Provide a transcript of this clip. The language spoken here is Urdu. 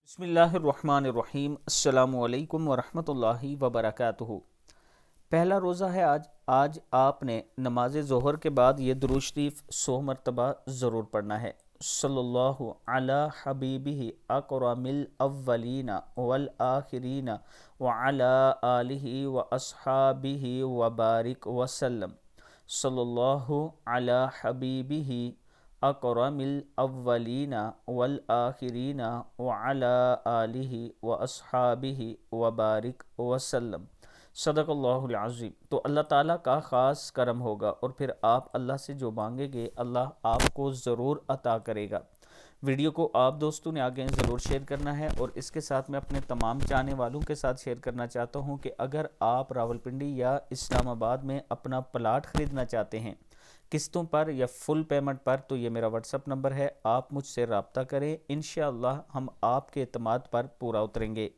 بسم اللہ الرحمن الرحیم۔ السلام علیکم ورحمۃ اللہ وبرکاتہ۔ پہلا روزہ ہے آج آپ نے نماز ظہر کے بعد یہ درود شریف 100 مرتبہ ضرور پڑھنا ہے۔ صلی اللہ علی حبیبہ اکرم الاولین والآخرین وعلی آلہ واصحابہ وبارک وسلم۔ صلی اللہ علی حبیبہ اکرم الاولین والآخرین وعلی آلہ واصحابہ وبارک وسلم۔ صدق اللہ العظیم۔ تو اللہ تعالیٰ کا خاص کرم ہوگا اور پھر آپ اللہ سے جو مانگیں گے اللہ آپ کو ضرور عطا کرے گا۔ ویڈیو کو آپ دوستوں نے آگے ضرور شیئر کرنا ہے، اور اس کے ساتھ میں اپنے تمام چاہنے والوں کے ساتھ شیئر کرنا چاہتا ہوں کہ اگر آپ راولپنڈی یا اسلام آباد میں اپنا پلاٹ خریدنا چاہتے ہیں قسطوں پر یا فل پیمنٹ پر، تو یہ میرا واٹس اپ نمبر ہے، آپ مجھ سے رابطہ کریں، انشاءاللہ ہم آپ کے اعتماد پر پورا اتریں گے۔